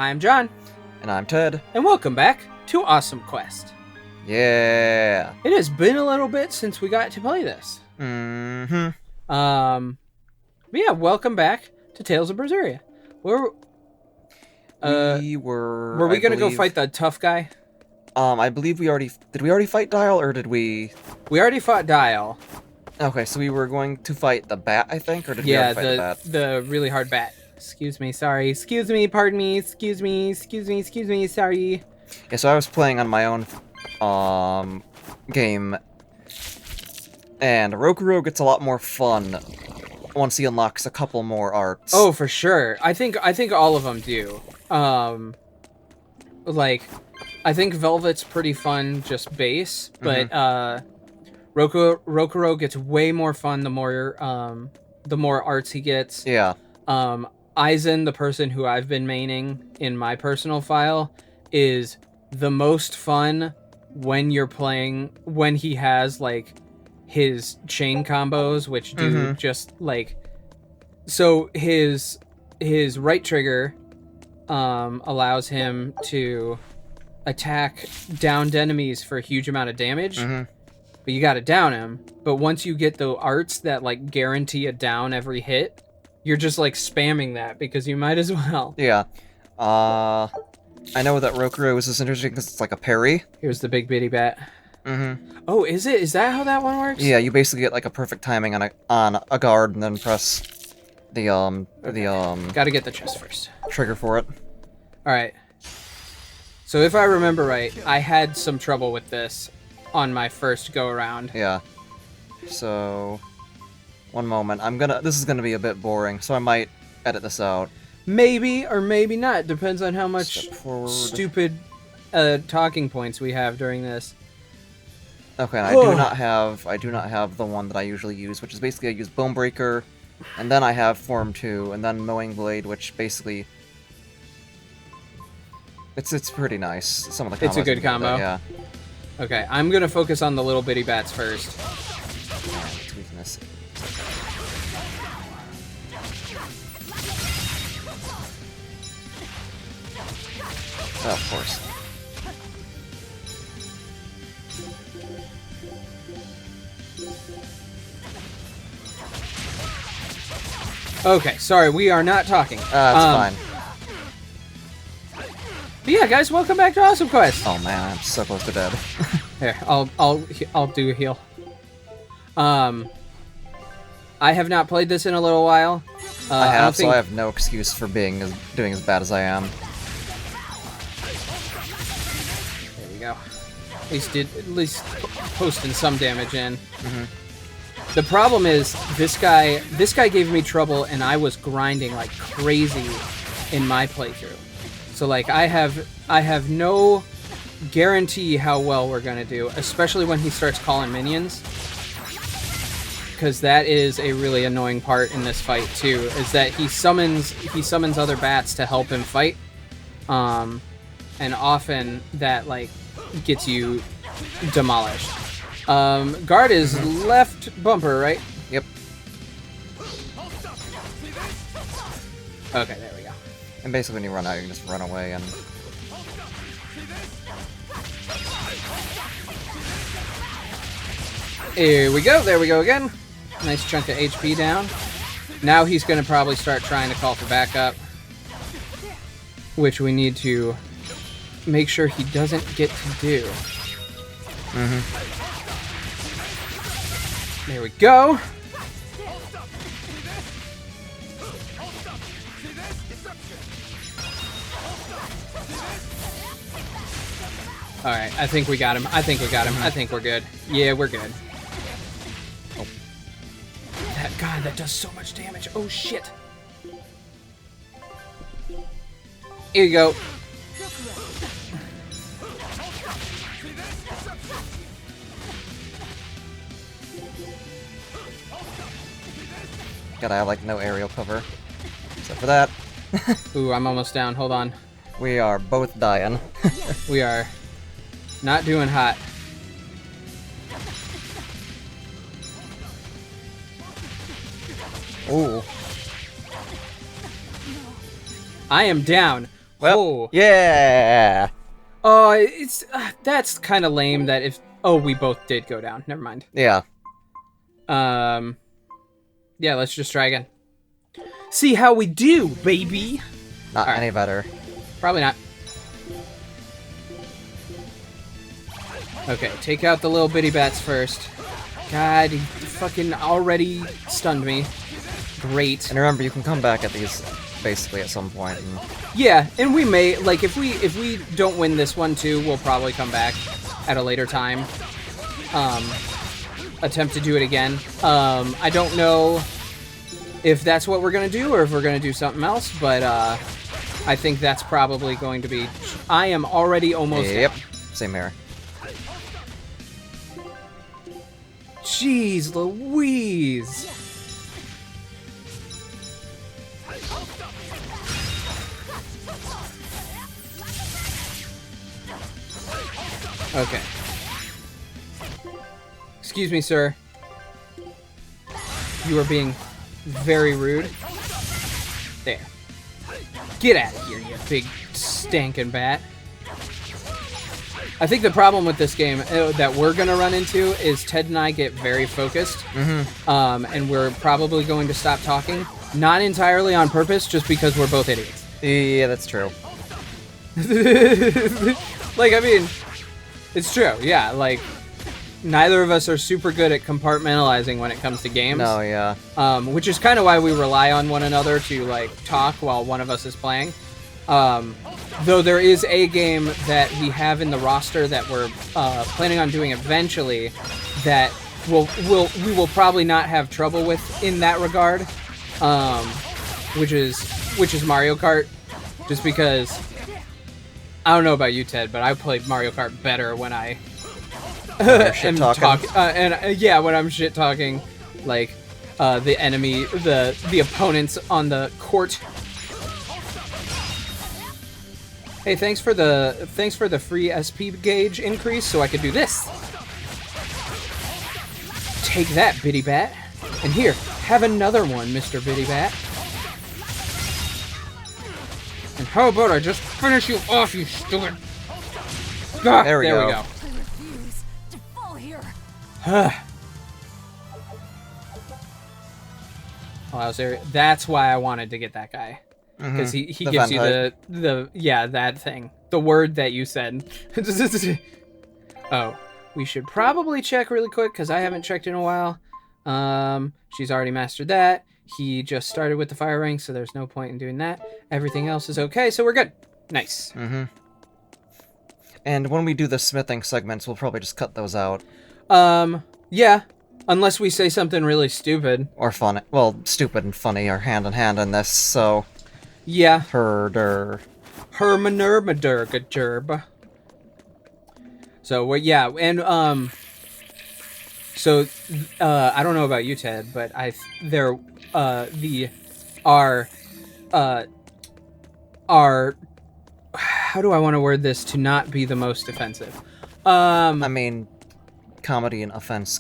I'm John, And I'm Ted. and welcome back to Awesome Quest. Yeah. It has been a little bit since we got to play this. Mm-hmm. But yeah, welcome back to Tales of Berseria. Were we gonna go fight the tough guy? I believe we already... Did we already fight Dial, or did we... We already fought Dial. Okay, so we were going to fight the bat, I think? Or did we Yeah, already fight the bat? the really hard bat. Excuse me, sorry. Excuse me, pardon me. Excuse me, sorry. Yeah, so I was playing on my own, game. And Rokuro gets a lot more fun once he unlocks a couple more arts. Oh, for sure. I think all of them do. I think Velvet's pretty fun, just base, but Rokuro gets way more fun the more arts he gets. Yeah. Aizen, the person who I've been maining in my personal file, is the most fun when you're playing when he has like his chain combos, which do just like so his right trigger allows him to attack downed enemies for a huge amount of damage. But you gotta down him. But once you get the arts that like guarantee a down every hit, you're just like spamming that because you might as well. Yeah. I know that Rokuro is just interesting because it's like a parry. Here's the big bitty bat. Oh, is it? Is that how that one works? Yeah, you basically get like a perfect timing on a guard and then press the Gotta get the chest first. trigger for it. Alright. So if I remember right, I had some trouble with this on my first go around. Yeah. So one moment. This is gonna be a bit boring, so I might edit this out. Maybe or maybe not. Depends on how much Step forward. stupid talking points we have during this. Okay, and I do not have the one that I usually use, which is basically I use Bone Breaker, and then I have Form 2, and then Mowing Blade, which basically it's pretty nice. Some of the combos. It's a good combo. Yeah. Okay, I'm gonna focus on the little bitty bats first. Its weakness. Oh, of course. Okay, sorry, we are not talking. That's fine. But yeah, guys, welcome back to Awesome Quest. Oh man, I'm so close to dead. Here, I'll do a heal. I have not played this in a little while. I have, so I have no excuse for doing as bad as I am. There we go. At least posting some damage in. The problem is this guy gave me trouble, and I was grinding like crazy in my playthrough. So like I have no guarantee how well we're gonna do, especially when he starts calling minions. Because that is a really annoying part in this fight too, is that he summons other bats to help him fight, and often that like gets you demolished. Guard is left bumper, right? Yep. Okay, there we go. And basically when you run out, you can just run away and... Here we go, there we go again. Nice chunk of HP down. Now he's gonna probably start trying to call for backup, which we need to make sure he doesn't get to do. There we go. Alright, I think we got him. I think we're good. Yeah, we're good. Oh. God, that does so much damage. Oh, shit. Here you go. God, I have like no aerial cover. Except for that. Ooh, I'm almost down. Hold on. We are both dying. We are not doing hot. Ooh. I am down Well, Oh. yeah. Oh, it's that's kind of lame that if... Oh, we both did go down. Never mind. Yeah. Yeah, let's just try again. See how we do, baby! Not All right. any better. Probably not. Okay, take out the little bitty bats first. God, he fucking already stunned me. Great. And remember, you can come back at these basically at some point. And... Yeah, and we may, like, if we don't win this one too, we'll probably come back at a later time. Attempt to do it again. I don't know if that's what we're gonna do or if we're gonna do something else, but I think that's probably going to be... I am already almost Yep, down. same here. Jeez Louise! Okay. Excuse me, sir. You are being very rude. There. Get out of here, you big stinking bat. I think the problem with this game that we're going to run into is Ted and I get very focused. And we're probably going to stop talking. Not entirely on purpose, just because we're both idiots. Yeah, that's true. Like, I mean, it's true. Yeah, like, neither of us are super good at compartmentalizing when it comes to games. No, yeah. Which is kind of why we rely on one another to, like, talk while one of us is playing. Though there is a game that we have in the roster that we're planning on doing eventually that we will probably not have trouble with in that regard, which is Mario Kart, just because I don't know about you, Ted, but I played Mario Kart better when I am when I'm shit talking, like the enemy, the opponents on the court. Hey, thanks for the free SP gauge increase, so I could do this. Take that, Bitty Bat. And here, have another one, Mr. Bitty Bat. And how about I just finish you off, you stupid... Ah, there we go. I refuse to fall here. Oh, that's why I wanted to get that guy. Because he gives you that thing. The word that you said. Oh, we should probably check really quick, because I haven't checked in a while. She's already mastered that. He just started with the fire ring, so there's no point in doing that. Everything else is okay, so we're good. Nice. And when we do the smithing segments, we'll probably just cut those out. Yeah. Unless we say something really stupid. Or funny. Well, stupid and funny are hand in hand in this, so... Yeah. Herder. Hermanermadergajerb. So, well, yeah, and, so, I don't know about you, Ted, but how do I want to word this to not be the most offensive? I mean, comedy and offensiveness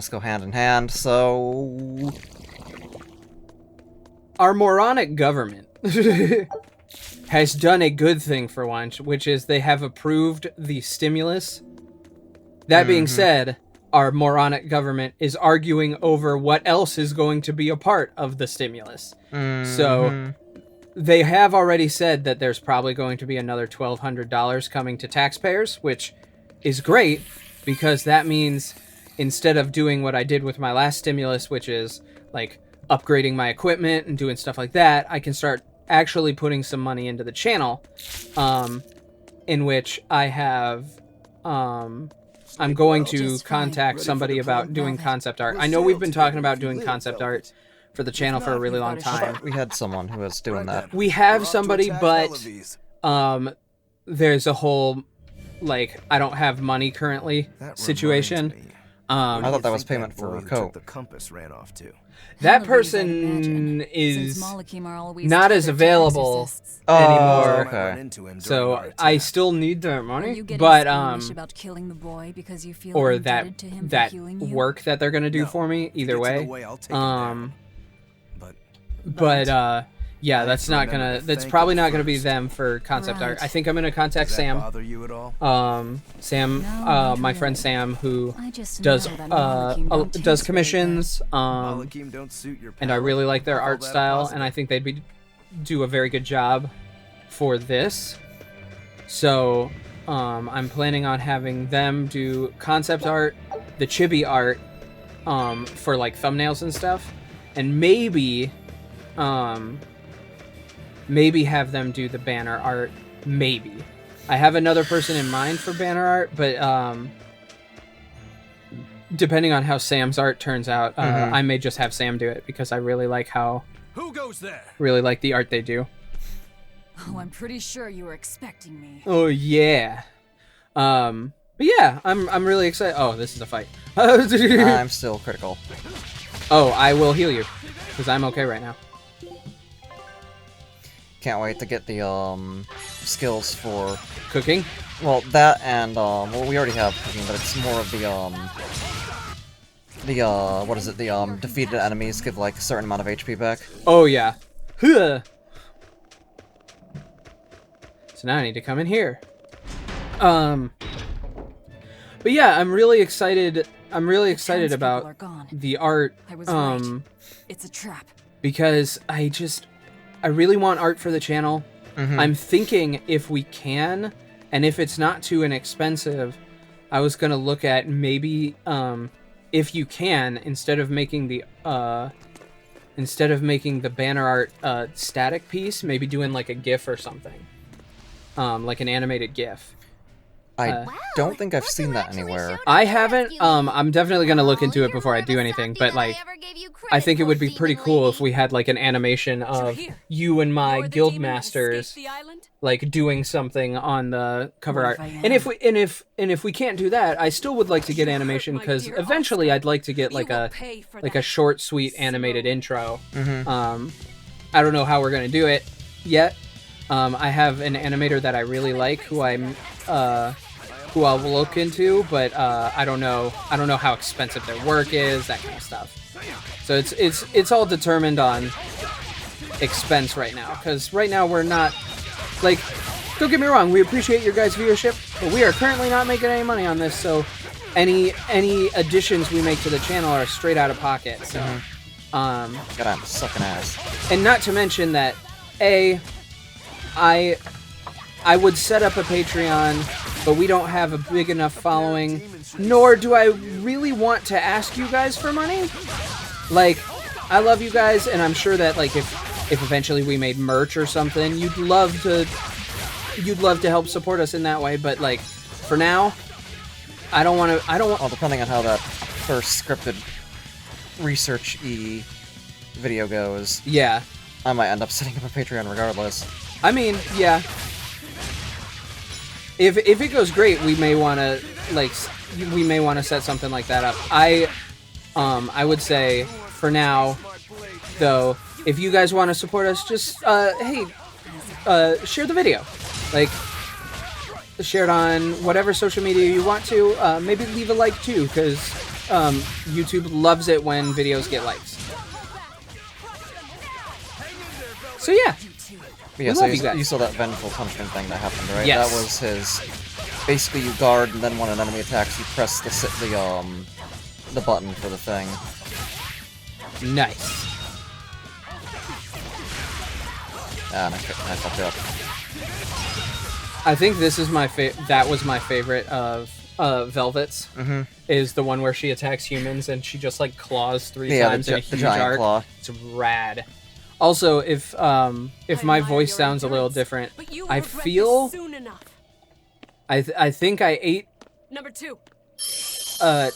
go hand in hand, so... Our moronic government has done a good thing for once, which is they have approved the stimulus. That being said, our moronic government is arguing over what else is going to be a part of the stimulus. So they have already said that there's probably going to be another $1,200 coming to taxpayers, which is great because that means instead of doing what I did with my last stimulus, which is like upgrading my equipment and doing stuff like that, I can start actually putting some money into the channel, in which I have, I'm going to contact somebody about doing concept art. I know we've been talking about doing concept art for the channel for a really long time. We had someone who was doing that. We have somebody, but, there's a whole, like, I don't have money currently situation. I thought that was payment for a coat. The compass ran off too. That person is not as available anymore. Okay. So I still need their money, but or that work that they're gonna do for me either way. But Yeah, that's not gonna. That's probably not gonna be them for concept art. I think I'm gonna contact Sam. Bother you at all? Sam, No, my not friend really. Sam, who I just does know that Malakim don't taste does very commissions. Malakim don't suit your And I palate. really like their Call art that a style, positive. and I think they'd do a very good job for this. So, I'm planning on having them do concept art, the chibi art, for like thumbnails and stuff, and maybe have them do the banner art. Maybe. I have another person in mind for banner art, but depending on how Sam's art turns out, I may just have Sam do it because I really like Who goes there? the art they do. Oh, I'm pretty sure you were expecting me. Oh yeah. But yeah, I'm really excited. Oh, this is a fight. I'm still critical. Oh, I will heal you because I'm okay right now. Can't wait to get the skills for, Cooking. well, that and well, we already have cooking, but it's more of the what is it? The defeated enemies give like a certain amount of HP back. Oh yeah. Huh. So now I need to come in here. But yeah, I'm really excited. I'm really excited Townspeople are about gone. the art. I was right. It's a trap. Because I really want art for the channel. I'm thinking if we can, and if it's not too inexpensive, I was gonna look at maybe if you can, instead of making the banner art static piece, maybe doing like a GIF or something, like an animated GIF. I don't think I've seen that anywhere. I haven't. I'm definitely gonna look into it before I do anything. But like, I think it would be pretty cool if we had like an animation of you and my Guildmasters like doing something on the cover art. And if we can't do that, I still would like to get animation because eventually I'd like to get like a short, sweet animated intro. I don't know how we're gonna do it yet. I have an animator that I really like who who I'll look into, but I don't know how expensive their work is, that kind of stuff. So it's all determined on expense right now, because right now we're not, like, don't get me wrong, we appreciate your guys' viewership, but we are currently not making any money on this, so any additions we make to the channel are straight out of pocket. So God, I'm sucking ass. and not to mention that I would set up a Patreon, but we don't have a big enough following, nor do I really want to ask you guys for money. Like, I love you guys, and I'm sure that, like, if eventually we made merch or something, you'd love to help support us in that way, but, like, for now, I don't want... Well, depending on how that first scripted research-y video goes, Yeah. I might end up setting up a Patreon regardless. I mean, yeah. If it goes great, we may want to set something like that up. I would say for now, though, if you guys want to support us, just hey, share the video, like share it on whatever social media you want to. Maybe leave a like too, because YouTube loves it when videos get likes. So yeah. But yeah, We so love you guys. you saw that vengeful punishment thing that happened, right? Yes. That was his. Basically, you guard, and then when an enemy attacks, you press the button for the thing. Nice. And I fucked up. I think this is that was my favorite of Velvet's. Is the one where she attacks humans and she just like claws three times in a huge giant arc. claw. It's rad. Also, if my voice sounds a little different, I feel I think I ate Number 2.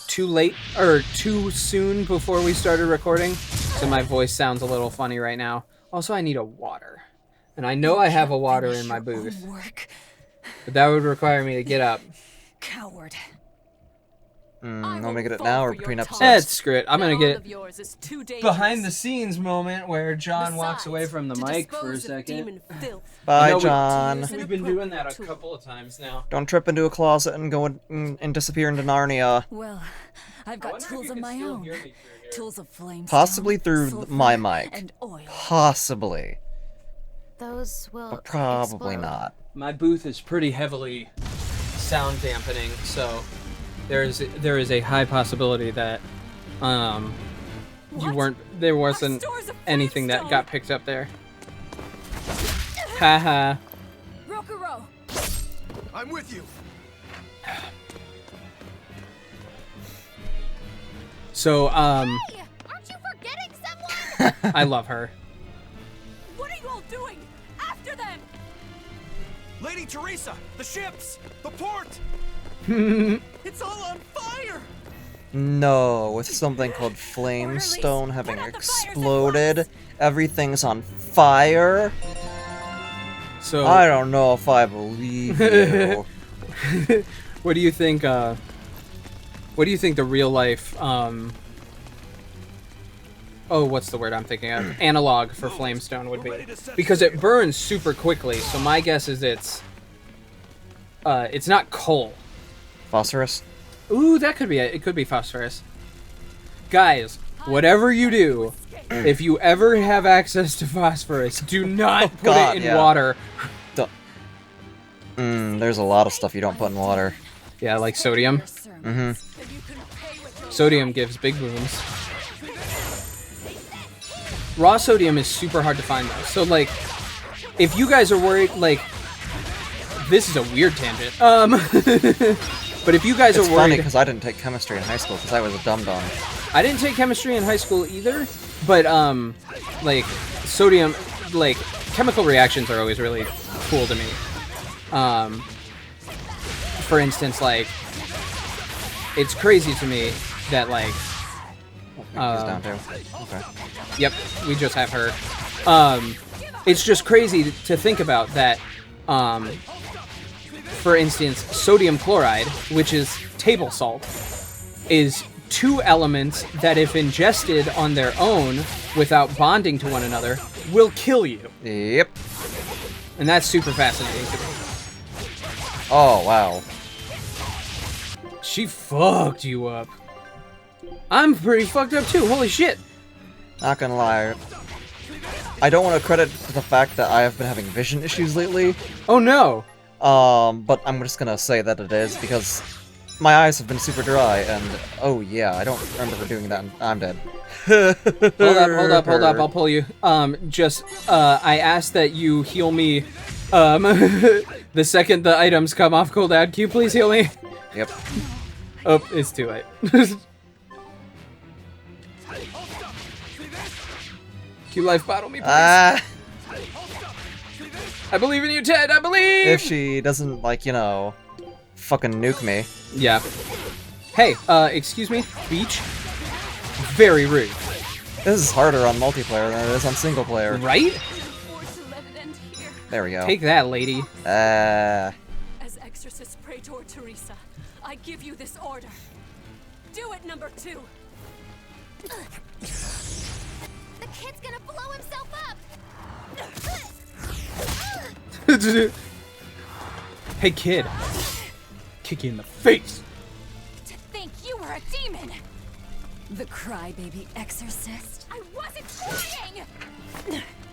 too late or too soon before we started recording, so my voice sounds a little funny right now. Also, I need a water, and I know I have a water in my booth, but that would require me to get up. Coward. Want me to get it now or between episodes? Screw it. I'm gonna get behind the scenes moment where John walks away from the mic for a second. Bye, John. We've been doing that a couple of times now. Don't trip into a closet and go and disappear into Narnia. Well, I've got tools of my own. Tools of flame. Possibly through my mic. And oil. Possibly. those will but probably explode. not. My booth is pretty heavily sound dampening, so there is a high possibility that there wasn't anything that got picked up there. Haha. Rokuro! I'm with you. So Hey, aren't you forgetting someone? I love her. What are you all doing? After them! Lady Teresa, the ships, the port. It's all on fire. No, with something called Flamestone having Put out the fires at exploded, everything's on fire. So I don't know if I believe you. what do you think? What do you think the real life? Oh, what's the word I'm thinking of? Analog for Flamestone would be, because it burns super quickly. So my guess is it's not coal. Phosphorus? Ooh, that could be it. It could be phosphorus. Guys, whatever you do, if you ever have access to phosphorus, do not put God, it in yeah. water. There's a lot of stuff you don't put in water. Yeah, like sodium. Mm-hmm. Sodium gives big wounds. Raw sodium is super hard to find though. So like, if you guys are worried, like, this is a weird tangent. But if you guys It's are funny worried, because I didn't take chemistry in high school because I was a dum-dum. I didn't take chemistry in high school either. But like sodium, like chemical reactions are always really cool to me. For instance, like, it's crazy to me that like. He's down too. Okay. Yep, we just have her. It's just crazy to think about that. For instance, sodium chloride, which is table salt, is two elements that, if ingested on their own without bonding to one another, will kill you. Yep. And that's super fascinating to me. Oh, wow. She fucked you up. I'm pretty fucked up too. Holy shit. Not gonna lie. I don't want to credit to the fact that I have been having vision issues lately. Oh no. But I'm just gonna say that it is because my eyes have been super dry and oh yeah, I don't remember doing that and I'm dead. Hold up. I'll pull you. I asked that you heal me, the second the items come off cooldown. Can you please heal me? Yep. Oh, it's too late. Can you life bottle me, please? Ah, I believe in you, Ted. I believe. if she doesn't, like, you know, fucking nuke me. Yeah. Hey, excuse me, Beach. Very rude. This is harder on multiplayer than it is on single player. Right? Forced to let it end here. There we go. Take that, lady. As Exorcist Praetor Teresa, I give you this order. Do it, number 2. The kid's gonna blow himself up. Hey, kid. Kick you in the face. To think you were a demon. The crybaby exorcist. I wasn't trying.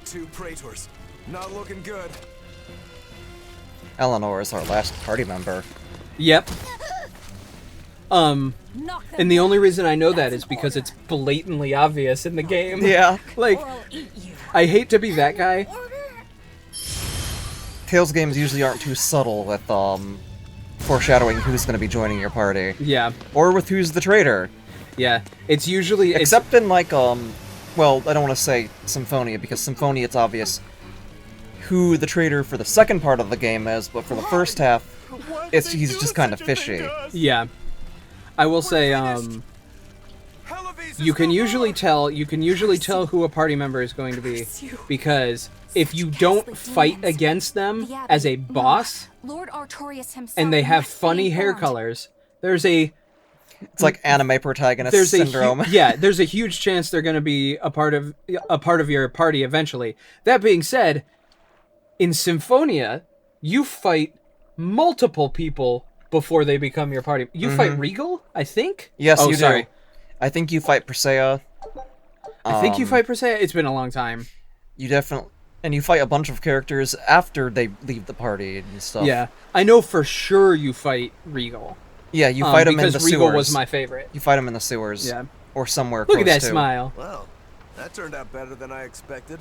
2 praetors. Not looking good. Eleanor is our last party member. Yep. Knock them And the only down. reason I know that That's is an because order. it's blatantly obvious in the game. Yeah. Like, Or I'll eat you. I hate to be that guy. Tales games usually aren't too subtle with, foreshadowing who's gonna be joining your party. Yeah, Or with who's the traitor. yeah. It's usually Except in, like, well, I don't want to say Symphonia, because Symphonia, it's obvious who the traitor for the second part of the game is, but for the first half, he's just kind of fishy. Yeah. I will say, you can usually tell who a party member is going to be, because if you don't fight against them as a boss, Lord Artorias himself and they have must be funny hair informed. colors, there's a It's like anime protagonist syndrome. there's a huge chance they're going to be a part of your party eventually. That being said, in Symphonia, you fight multiple people before they become your party. You fight Regal, I think? Yes, oh, you sorry. do. I think you fight Persea. I think you fight Persea. It's been a long time. You definitely... And you fight a bunch of characters after they leave the party and stuff. Yeah, I know for sure you fight Regal. Yeah, you fight him in the because Regal sewers. was my favorite. You fight him in the sewers. Yeah. Or somewhere Look close at that to. smile. Well, that turned out better than I expected.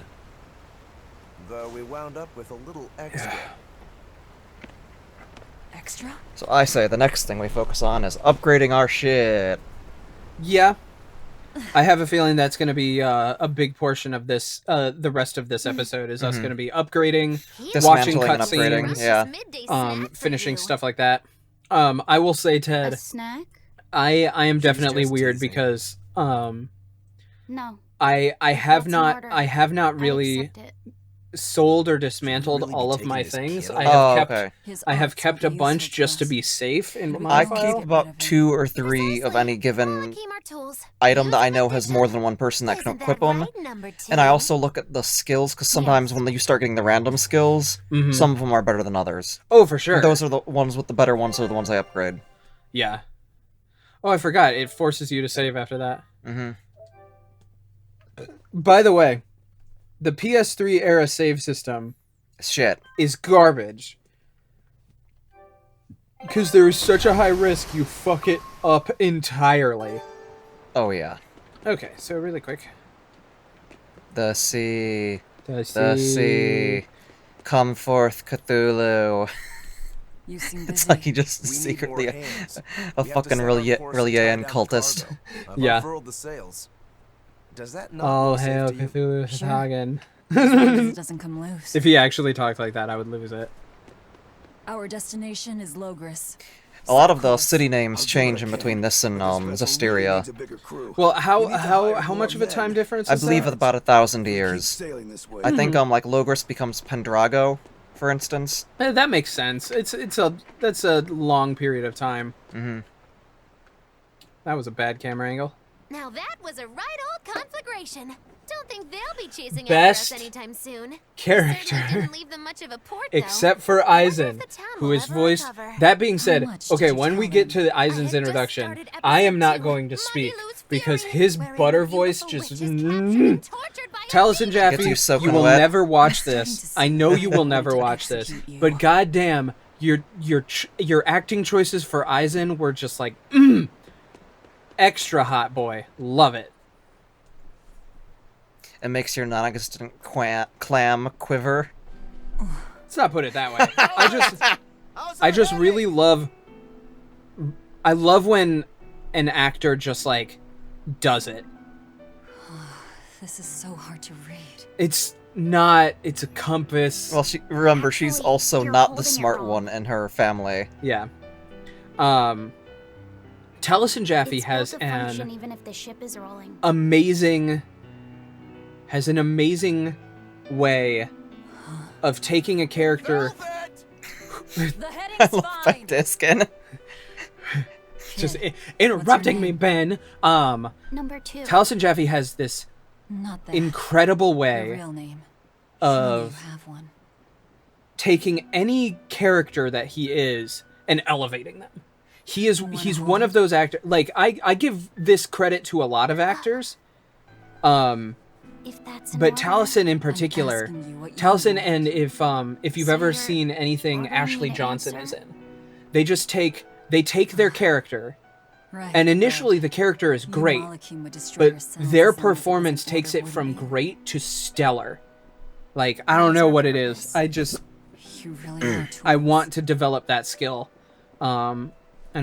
Though we wound up with a little extra. Extra? So I say the next thing we focus on is upgrading our shit. Yeah. I have a feeling that's going to be a big portion of this, the rest of this episode is us going to be upgrading, watching Dismantling and upgrading, cutscenes, yeah. finishing stuff like that. I will say, Ted, A snack? I am definitely just weird teasing. because No. I have That's an not order. I have not really accept it. sold or dismantled really be all of taking my this things. kill? I have Oh, kept okay. I have kept a bunch just to be safe in my I file. keep about 2 or 3 of any given item that I know has more than one person that can equip them. And I also look at the skills, because sometimes when you start getting the random skills, some of them are better than others. Oh, for sure. Those are the ones with the better ones are the ones I upgrade. Yeah. Oh, I forgot. It forces you to save after that. Mm-hmm. By the way, the PS3 era save system Shit. is garbage. Because there is such a high risk you fuck it up entirely. Oh, yeah. Okay, so really quick. The sea. Let's The see. sea. Come forth, Cthulhu. You seem busy. It's like he just We need secretly more hands. a We have to fucking set our course and Relian tie down the cultist. cargo. I've Yeah. unfurled the sails. Does that not All look safe hail to you? Cthulhu Sure. Hagen. As long as it doesn't come loose. If he actually talked like that, I would lose it. Our destination is Logris. A lot of the city I'll names do change what I in can, between this and but this vessel really Zestiria. needs a bigger crew. Well, We need to hire how more much of a men. time difference I is believe that? about 1,000 Keep years. sailing this way. I think like Logris becomes Pendrago, for instance. That makes sense. That's a long period of time. Mm-hmm. That was a bad camera angle. Now that was a right old conflagration. Don't think they'll be chasing Best after us anytime soon. character. Certainly didn't leave them much of a port, though. Except for I wonder if Eisen, the town who will is ever voiced. recover. That being said, much did okay, you when we tell get them? to I Eisen's had just introduction, started I am not episode going to 2, speak Mighty Lou's because Fury, his wherein butter the voice beautiful just. witch is captured and tortured by a Taliesin demon. Jaffe, Gets you soaking you will wet. never watch starting this. to I see know why you I will want never to watch this, execute you. but goddamn, your acting choices for Eisen were just like extra hot, boy. Love it. It makes your non-existent clam quiver. Let's not put it that way. I just really love. I love when an actor just like does it. This is so hard to read. It's not. It's a compass. Well, remember, she's Actually, also you're not the holding it smart wrong. one in her family. Yeah. Taliesin Jaffe It's has built to function an even if the ship is rolling. amazing way of taking a character. The I heading's love fine. that Diskin. Just Kid, interrupting me, name? Ben. Number 2. Taliesin Jaffe has this Not that. incredible Your way real name. of Sure you have one. taking any character that he is and elevating them. He's one of those actors. Like I give this credit to a lot of actors, If that's an but order. Taliesin in particular. asking you what you Taliesin, want. and if you've So ever you're seen anything ordering me Ashley to Johnson answer? is in, they just take their character, Right, and initially right. the character is You great, Malachim would destroy but yourselves their as long as it performance wasn't takes border it from wouldn't great to stellar. Like I don't know what it is. I just it? You really are I tools. want to develop that skill, and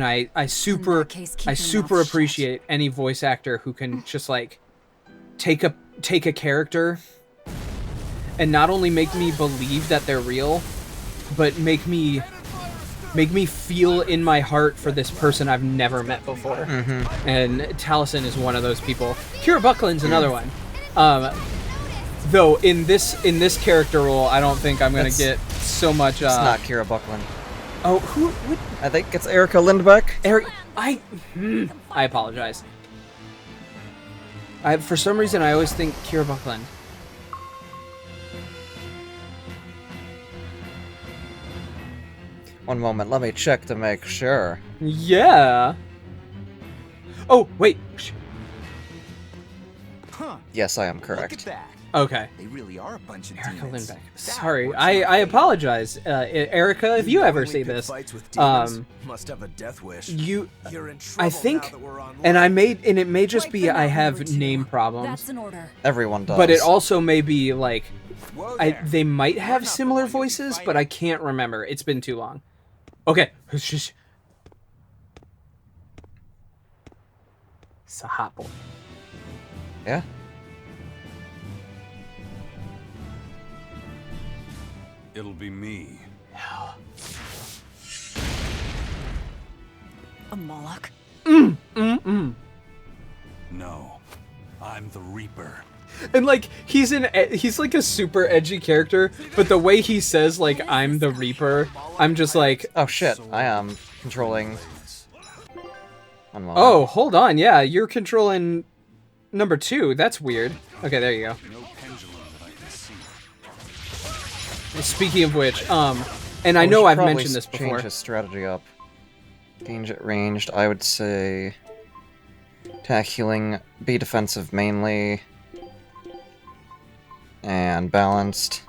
I super case, keep I your super mouth shut. appreciate any voice actor who can just like take a character and not only make me believe that they're real, but make me feel in my heart for this person I've never met before. And Taliesin is one of those people. Kira Buckland's another one. Though in this character role, I don't think I'm gonna It's- get so much. It's not Kira Buckland. Oh, who? What? I think it's Erica Lindbeck. Eric, I apologize. For some reason I always think Kira Buckland. One moment, let me check to make sure. Yeah. Oh wait. Huh. Yes, I am Look correct. at that. Okay. They really are a bunch of Erica demons. Lindbeck. That Sorry, works in our I favor. apologize, Erica. If you ever Only see pick this, fights with demons. um, Must have a death wish. you, You're in I trouble think, now that we're online. and it may just Wipe be them I out, have number two. name problems, That's an order. Everyone does. but it also may be like Whoa there. they might have not the similar one you'll be voices, but fighting. I can't remember. It's been too long. Okay, it's just it's a hot boy. Yeah. It'll be me. A Moloch. No, I'm the Reaper. And like he's like a super edgy character, but the way he says like I'm the Reaper, I'm just like, Oh shit, I am controlling... One moment. oh, hold on, yeah, you're controlling number 2. That's weird. Okay, there you go. No pendulum that I can see. Speaking of which, and I We know should I've probably mentioned this before. change his strategy up. Change it ranged, I would say... Attack, healing, be defensive mainly... And balanced.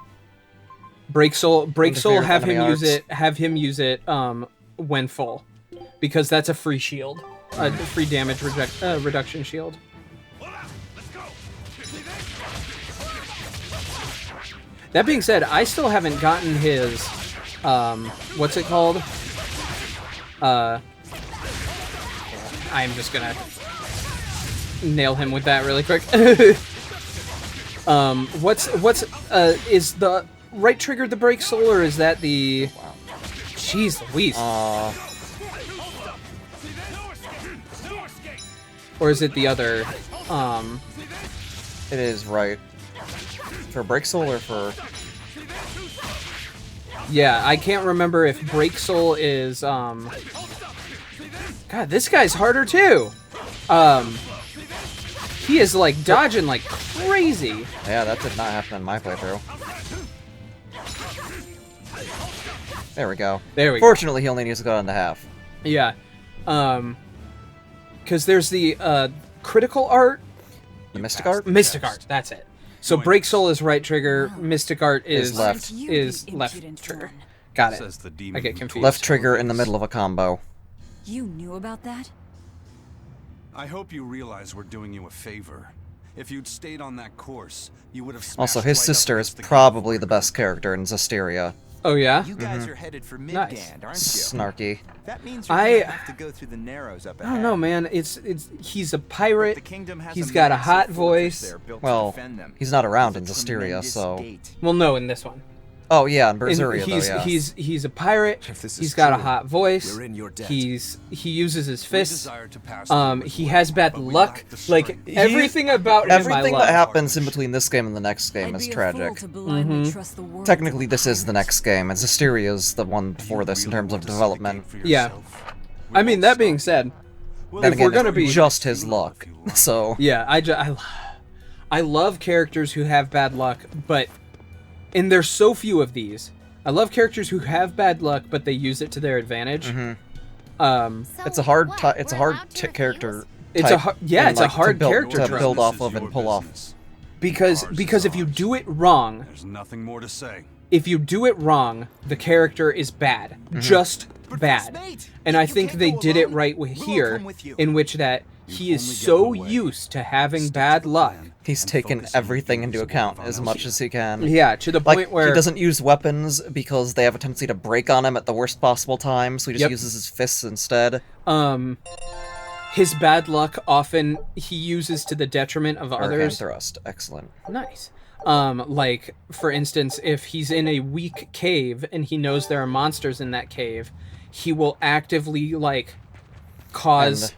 Break Soul, Interfere with have him enemy use arts. it. Have him use it when full, because that's a free shield, a free damage reduction shield. That being said, I still haven't gotten his what's it called? I'm just gonna nail him with that really quick. Is the right trigger the break soul, or is that the... Jeez Louise. Or is it the other, It is right. For Break Soul or for... Yeah, I can't remember if break soul is, God, this guy's harder too! He is, like, dodging like crazy. Yeah, that did not happen in my playthrough. There we go. There we go. Fortunately, he only needs to go down to half. Yeah. Because there's the, critical art. The Mystic Art? Mystic art, that's it. So break soul is right trigger, mystic art Is is left. You, is the left impudent trigger. one. Got it. Says the demon I get who confused. Left trigger in the middle of a combo. You knew about that? I hope you realize we're doing you a favor. If you'd stayed on that course, you would have Also, smashed his right up sister is against the probably the best character in Zestiria. Oh yeah? You guys are headed for Nice. Midgand, aren't you? Snarky. That means you're I- gonna have to go through the Narrows up I ahead. don't know, man. It's he's a pirate. The kingdom has He's a got a massive hot fortress voice. there built to Well, defend them. he's not around With in a Zestiria, tremendous so... gate. Well, no, in this one. Oh yeah, in In- Berseria he's though, yeah. he's a pirate. If this is He's got a true, hot voice. we're in your debt. He uses his We fists. desire to pass through as He well, has bad but we luck. lack the Like strength. everything about him, I Everything love. that happens in between this game and the next game I'd is be a fool tragic. to blindly trust the world Technically, to this is the next game, and Zestiria is the one before this in terms of development. Yeah. I mean, that being said, Then if we're again, gonna it's be just his luck, so... yeah, I love characters who have bad luck, but and there's so few of these. I love characters who have bad luck, but they use it to their advantage. It's a hard character It's type a yeah, and, it's a like, hard to character to trope. build This off is of your and pull off. business. because Ours because is if you ours. do it wrong, There's nothing more to say. if you do it wrong, the character is bad, just bad. mate, And I you think can't they go did it alone. right with We'll here, come with you. in which that he You is only get so one way. used to having Stick to bad the luck. plan He's and taken focus on everything doing into what account we've as done much here. as he can. Yeah, to the Like, point where he doesn't use weapons because they have a tendency to break on him at the worst possible time, so he just Yep. uses his fists instead. his bad luck often he uses to the detriment of Hurricane others. thrust. Excellent. Nice. Like, for instance, if he's in a weak cave and he knows there are monsters in that cave, he will actively, like, cause And-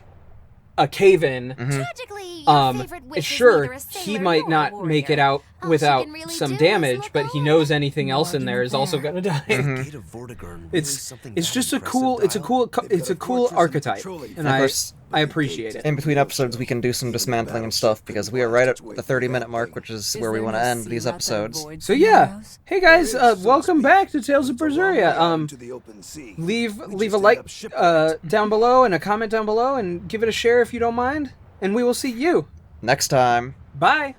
a cave-in. Tragically, your favorite wish is neither Sure, a he sailor might nor not a make it warrior. out All she without can really some do is damage, look but he on. knows anything No else in there argument is also there. gonna die. Gate of Vortigern really It's something it's that just a impressive, cool it's a Dial? cool They've it's a got cool fortress and archetype, patrolling and Of course, I appreciate it. in between episodes, we can do some dismantling and stuff because we are right at the 30-minute mark, which is where we there want to no end sea these route that episodes. avoids So the yeah, Narrows? hey guys, welcome back to Tales of Berseria. Leave a like down below and a comment down below, and give it a share if you don't mind, and we will see you Next time. bye.